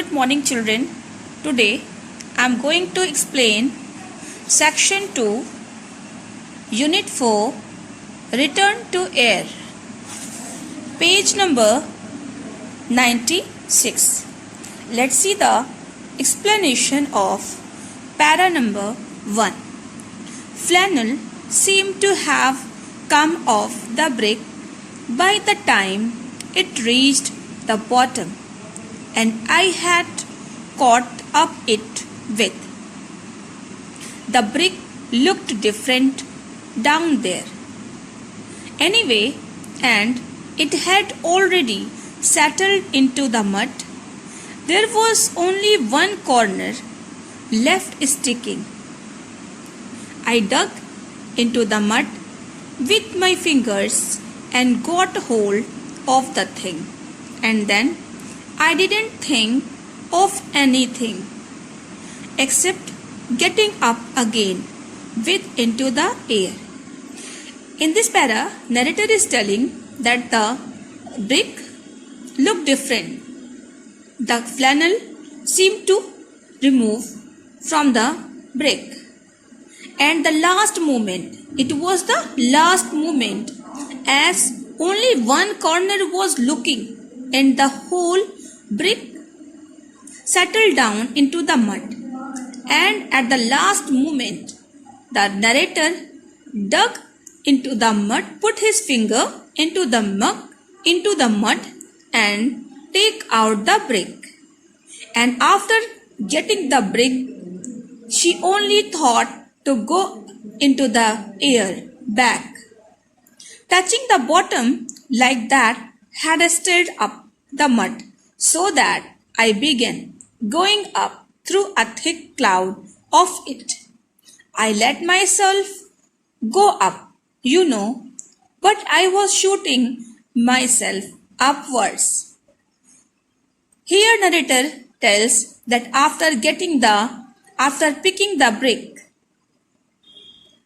good morning children. Today I am going to explain section 2 unit 4 return to air, page number 96. Let's see the explanation of para number 1. Flannel seemed to have come off the brick by the time it reached the bottom, and I had caught up it with. The brick looked different down there anyway, and it had already settled into the mud. There was only one corner left sticking. I dug into the mud with my fingers and got hold of the thing, and then I didn't think of anything except getting up again with into the air. In this para, narrator is telling that the brick looked different. The flannel seemed to remove from the brick, and the last moment, it was the last moment, as only one corner was looking, and the whole brick settled down into the mud. And at the last moment, the narrator dug into the mud, put his finger into the mud and take out the brick. And after getting the brick, she only thought to go into the air back. Touching the bottom like that had stirred up the mud, so that I began going up through a thick cloud of it. I let myself go up, but I was shooting myself upwards. Here narrator tells that after picking the brick,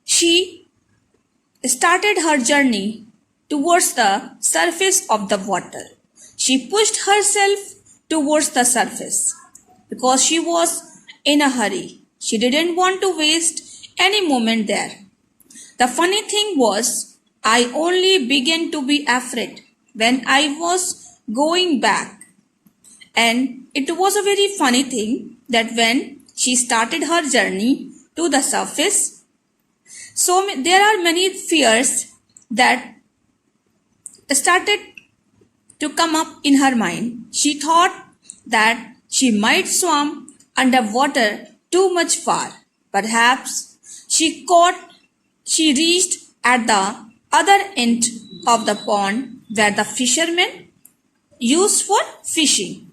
she started her journey towards the surface of the water. She pushed herself towards the surface because she was in a hurry. She didn't want to waste any moment there. The funny thing was, I only began to be afraid when I was going back. And it was a very funny thing that when she started her journey to the surface, so there are many fears that started to come up in her mind. She thought that she might swim underwater too much far. Perhaps she reached at the other end of the pond where the fishermen used for fishing.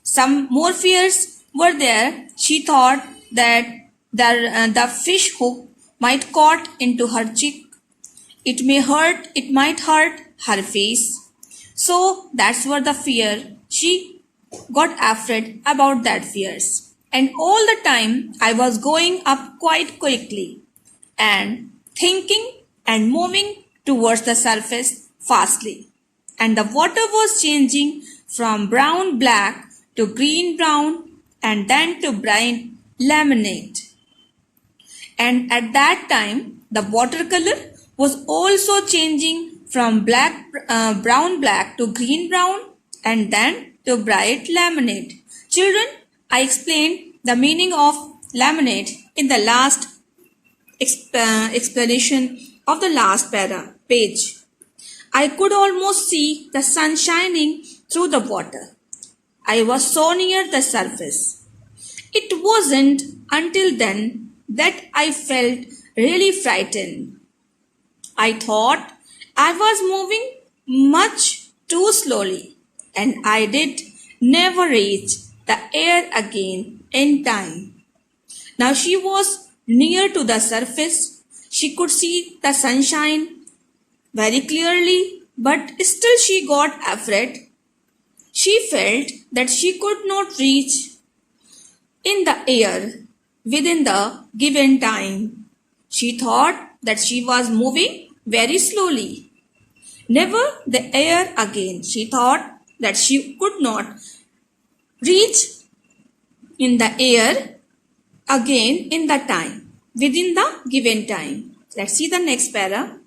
Some more fears were there. She thought that the fish hook might caught into her cheek. It might hurt her face. So that's what the fear. She got afraid about that fears. And all the time I was going up quite quickly and thinking and moving towards the surface fastly. And the water was changing from brown black to green brown and then to bright lemonade. And at that time the watercolor was also changing from brown black to green brown and then to bright lemonade. Children, I explained the meaning of lemonade in the last explanation of the last page. I could almost see the sun shining through the water. I was so near the surface. It wasn't until then that I felt really frightened. I thought I was moving much too slowly, and I did never reach the air again in time. Now she was near to the surface. She could see the sunshine very clearly, but still she got afraid. She felt that she could not reach in the air within the given time. She thought that she was moving very slowly. Never the air again. She thought that she could not reach in the air again in the time, within the given time. Let's see the next para.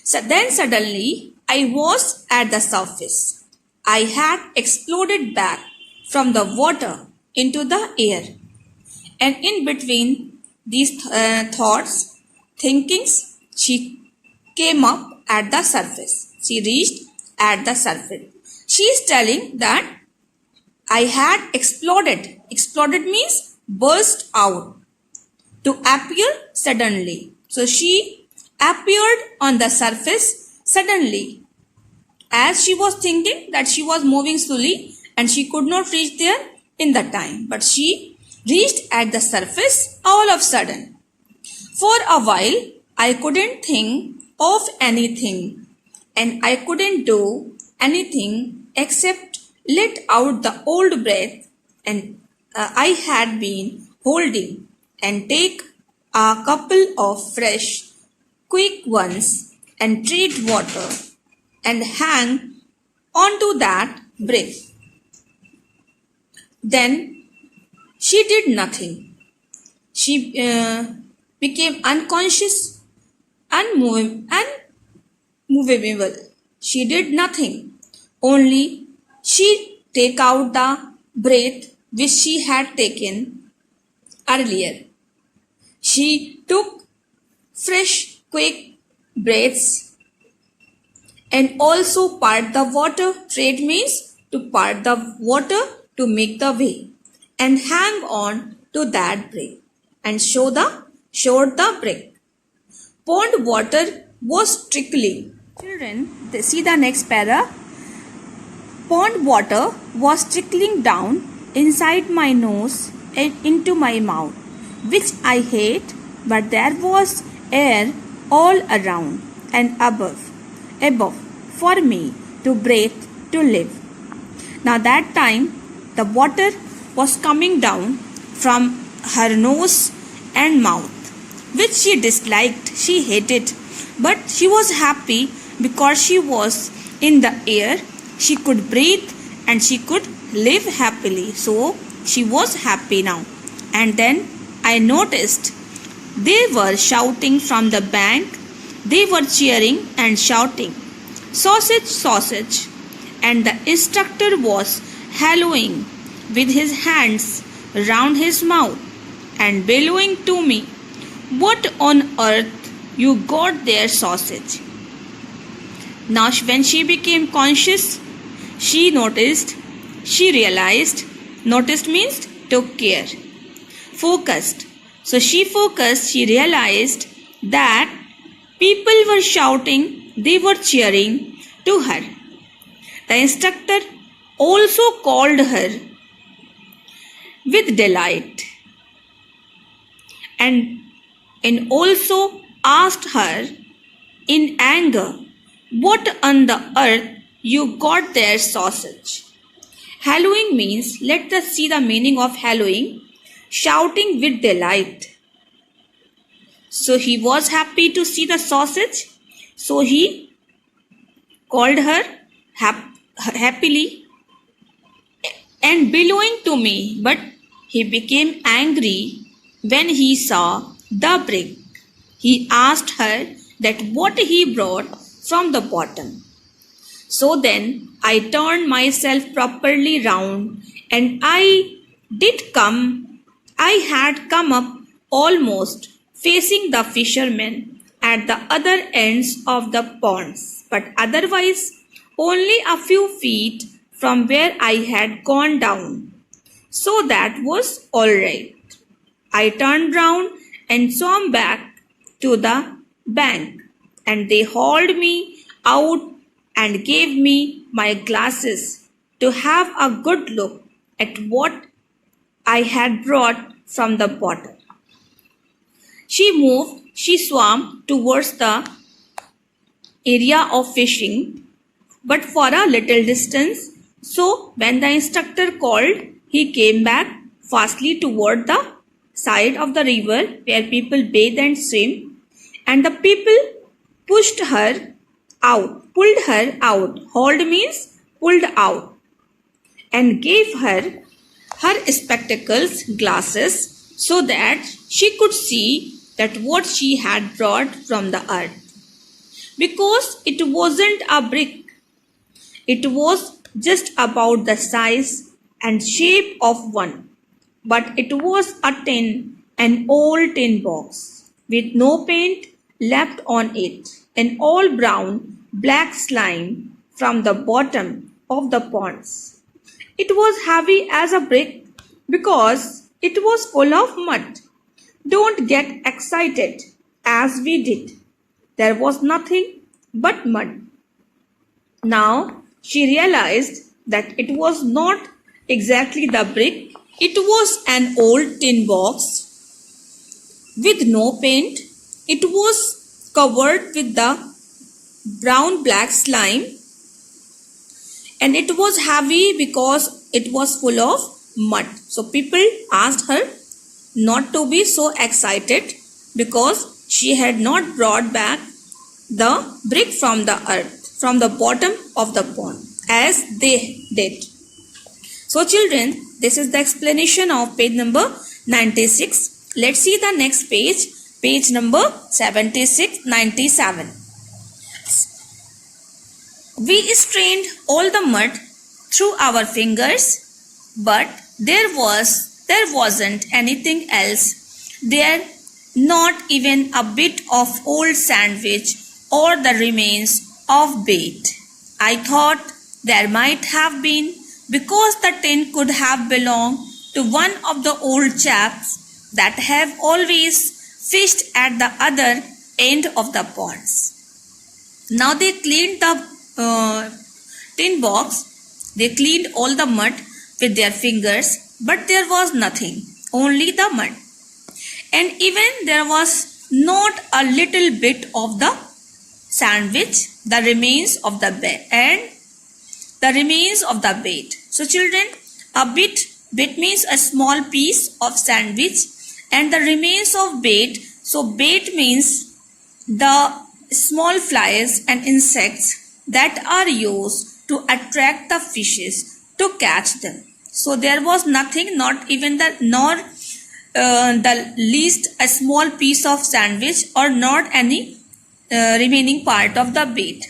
So then suddenly I was at the surface. I had exploded back from the water into the air. And in between these thoughts, thinkings, she came up at the surface. She reached at the surface. She is telling that I had exploded. Exploded means burst out, to appear suddenly. So she appeared on the surface suddenly, as she was thinking that she was moving slowly and she could not reach there in the time. But she reached at the surface all of a sudden. For a while, I couldn't think of anything and I couldn't do anything except let out the old breath and I had been holding and take a couple of fresh, quick ones and treat water and hang onto that brick. Then she did nothing. She became unconscious, unmovable. She did nothing. Only she take out the breath which she had taken earlier. She took fresh, quick breaths and also part the water. Trade means to part the water to make the way and hang on to that brick and showed the brick. Pond water was trickling. Children, see the next para. Pond water was trickling down inside my nose and into my mouth, which I hate, but there was air all around and above for me to breathe, to live. Now that time the water was coming down from her nose and mouth, which she disliked, she hated, but she was happy because she was in the air, she could breathe and she could live happily. So she was happy now. And then I noticed they were shouting from the bank, they were cheering and shouting, "Sausage, sausage!" And the instructor was hallooing with his hands round his mouth and bellowing to me, "What on earth you got there, sausage?" Now when she became conscious, she noticed, she realized, noticed means took care, focused. So she focused, she realized that people were shouting, they were cheering to her. The instructor also called her with delight and also asked her in anger, "What on the earth you got there, sausage?" Hallowing means, let us see the meaning of hallowing, shouting with delight. So he was happy to see the sausage, so he called her happily and bellowing to me, but he became angry when he saw the brick. He asked her that what he brought from the bottom. So then I turned myself properly round and I had come up almost facing the fishermen at the other ends of the ponds, but otherwise only a few feet from where I had gone down. So that was all right. I turned round and swam back to the bank, and they hauled me out and gave me my glasses to have a good look at what I had brought from the bottom. She swam towards the area of fishing, but for a little distance. So when the instructor called, he came back fastly toward the side of the river where people bathe and swim, and the people pulled her out. Hauled means pulled out. and gave her spectacles glasses so that she could see that what she had brought from the earth. Because it wasn't a brick, it was just about the size and shape of one, but it was an old tin box with no paint left on it, and all brown, black slime from the bottom of the ponds. It was heavy as a brick because it was full of mud. Don't get excited as we did. There was nothing but mud. Now she realized that it was not exactly the brick. It was an old tin box with no paint. It was covered with the brown black slime, and it was heavy because it was full of mud. So people asked her not to be so excited because she had not brought back the brick from the earth, from the bottom of the pond, as they did. So children, this is the explanation of page number 96. Let's see the next page, page number 76, 97. We strained all the mud through our fingers, but there wasn't anything else there, not even a bit of old sandwich or the remains of bait. I thought there might have been, because the tin could have belonged to one of the old chaps that have always fished at the other end of the ponds. Now they cleaned the tin box. They cleaned all the mud with their fingers, but there was nothing, only the mud. And even there was not a little bit of the sandwich, the remains of the bait, and the remains of the bait. So children, a bit means a small piece of sandwich, and the remains of bait. So bait means the small flies and insects that are used to attract the fishes to catch them. So there was nothing, not even the least a small piece of sandwich, or not any remaining part of the bait.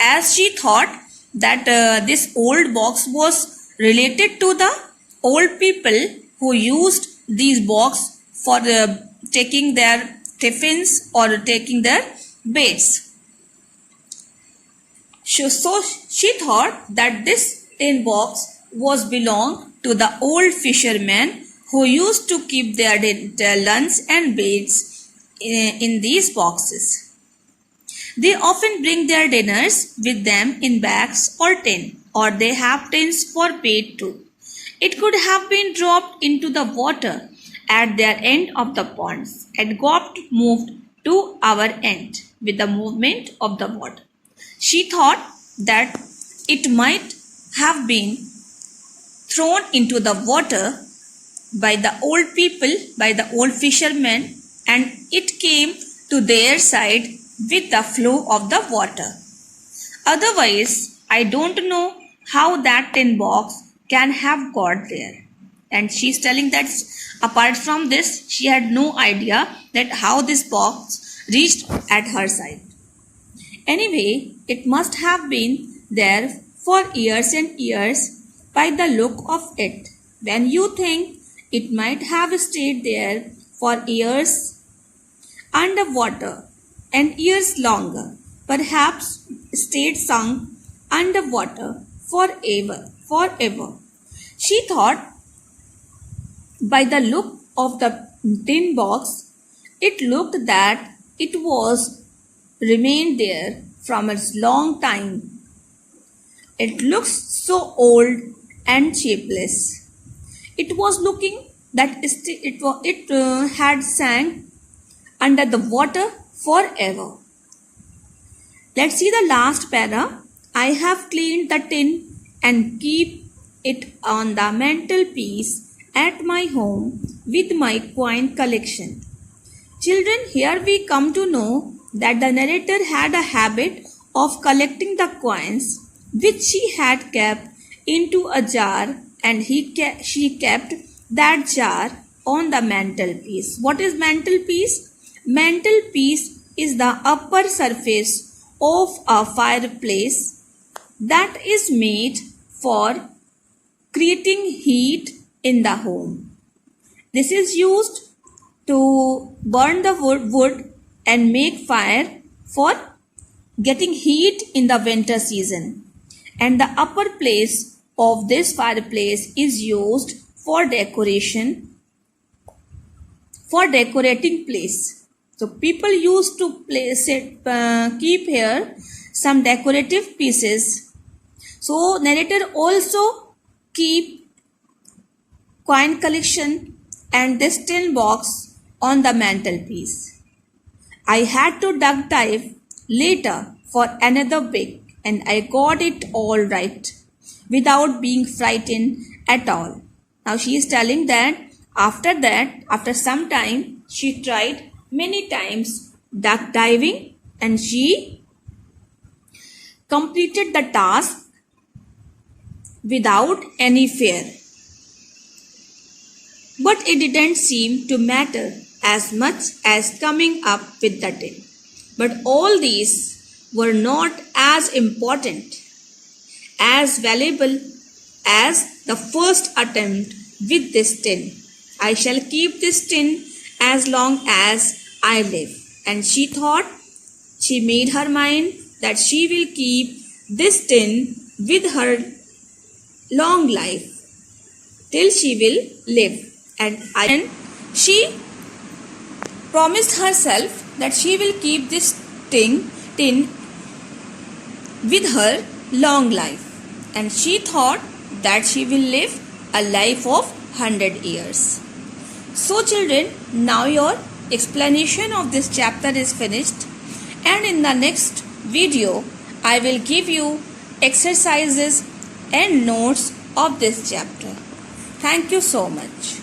As she thought that this old box was related to the old people who used these box for taking their tiffins or taking their baits. So she thought that this tin box was belonged to the old fishermen who used to keep their lunch and baits in these boxes. They often bring their dinners with them in bags or tin, or they have tins for bait too. It could have been dropped into the water at their end of the ponds and got moved to our end with the movement of the water. She thought that it might have been thrown into the water by the old people, by the old fishermen, and it came to their side with the flow of the water. Otherwise, I don't know how that tin box can have got there. And she's telling that apart from this, she had no idea that how this box reached at her side. Anyway, it must have been there for years and years by the look of it. When you think it might have stayed there for years underwater and years longer, perhaps stayed sunk underwater forever. She thought by the look of the tin box, it looked that it was remained there from a long time. It looks so old and shapeless. It was looking that it had sank under the water forever. Let's see the last para. I have cleaned the tin and keep it on the mantelpiece at my home with my coin collection. Children, here we come to know that the narrator had a habit of collecting the coins which she had kept into a jar and she kept that jar on the mantelpiece. What is mantelpiece? Mantelpiece is the upper surface of a fireplace that is made for creating heat in the home. This is used to burn the wood and make fire for getting heat in the winter season. And the upper place of this fireplace is used for decoration, for decorating place. So people used to place it, keep here some decorative pieces. So narrator also keep coin collection and this tin box on the mantelpiece. I had to duck dive later for another big and I got it all right without being frightened at all. Now she is telling that after some time, she tried many times duck diving and she completed the task without any fear. But it didn't seem to matter as much as coming up with the tin. But all these were not as important, as valuable as the first attempt with this tin. I shall keep this tin as long as I live. And she thought, she made her mind that she will keep this tin with her long life till she will live. And she promised herself that she will keep this tin with her long life. And she thought that she will live a life of 100 years. So children, now your explanation of this chapter is finished. And in the next video, I will give you exercises and notes of this chapter. Thank you so much.